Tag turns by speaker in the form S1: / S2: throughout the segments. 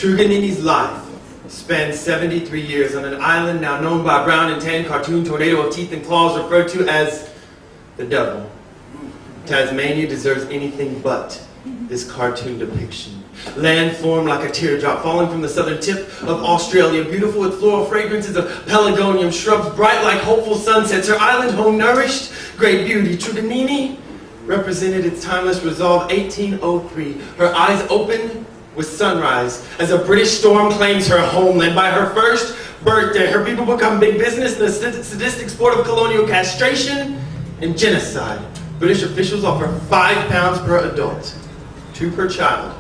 S1: Truganini's life spanned 73 years on an island now known by brown and tan cartoon tornado of teeth and claws referred to as the devil. Tasmania deserves anything but this cartoon depiction. Land formed like a teardrop falling from the southern tip of Australia, beautiful with floral fragrances of pelargonium shrubs, bright like hopeful sunsets. Her island home nourished great beauty. Truganini represented its timeless resolve. 1803, her eyes open with sunrise as a British storm claims her homeland. By her first birthday, her people become big business in the sadistic sport of colonial castration and genocide. British officials offer £5 per adult, 2 per child,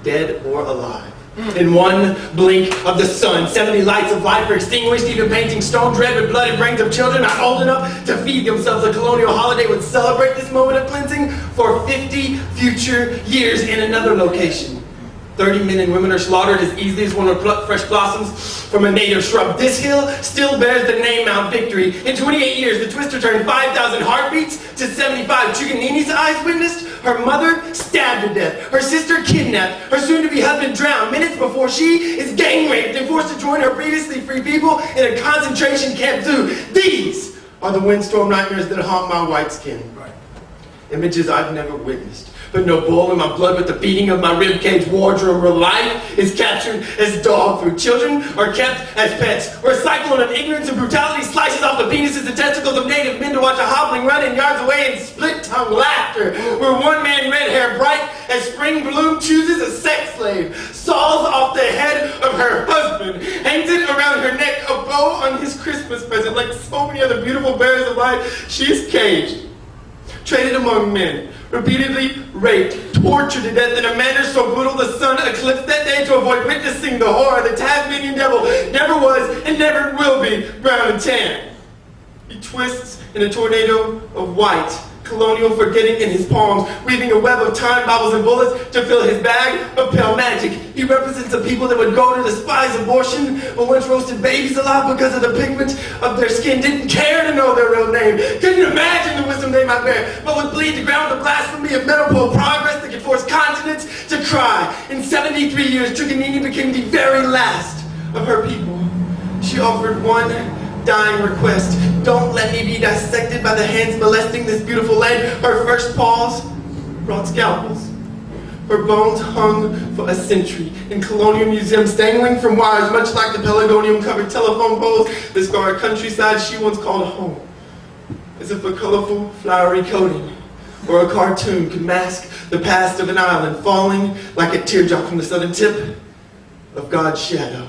S1: dead or alive. In one blink of the sun, 70 lights of life are extinguished, even painting stones red with bloody brains of children not old enough to feed themselves. A colonial holiday would celebrate this moment of cleansing for 50 future years in another location. 30 men and women are slaughtered as easily as one would pluck fresh blossoms from a native shrub. This hill still bears the name Mount Victory. In 28 years, the twister turned 5,000 heartbeats to 75. Truganini's eyes witnessed her mother stabbed to death, her sister kidnapped, her soon-to-be husband drowned minutes before she is gang raped and forced to join her previously free people in a concentration camp too. These are the windstorm nightmares that haunt my white skin. Images I've never witnessed. But no boil in my blood with the beating of my ribcage wardrobe where life is captured as dog food. Children are kept as pets. Where a cyclone of ignorance and brutality slices off the penises and testicles of native men to watch a hobbling run in yards away in split-tongue laughter. Where one man, red hair bright as spring bloom, chooses a sex slave, saws off the head of her husband, hangs it around her neck, a bow on his Christmas present. Like so many other beautiful bears of life, she is caged, traded among men, repeatedly raped, tortured to death in a manner so brutal the sun eclipsed that day to avoid witnessing the horror. The Tasmanian devil never was and never will be brown and tan. He twists in a tornado of white, colonial forgetting in his palms, weaving a web of time bottles and bullets to fill his bag of pale magic. He represents the people that would go to despise abortion, but once roasted babies alive because of the pigment of their skin, didn't care to know their real name, couldn't imagine the wisdom they might bear, but would bleed the ground with the blasphemy of medical progress that could force continents to cry. In 73 years, Truganini became the very last of her people. She offered one dying request: don't let me be dissected by the hands molesting this beautiful land. Her first paws brought scalpels. Her bones hung for a century in colonial museums, dangling from wires, much like the pelargonium-covered telephone poles that scarred countryside she once called home. As if a colorful, flowery coating or a cartoon could mask the past of an island, falling like a teardrop from the southern tip of God's shadow.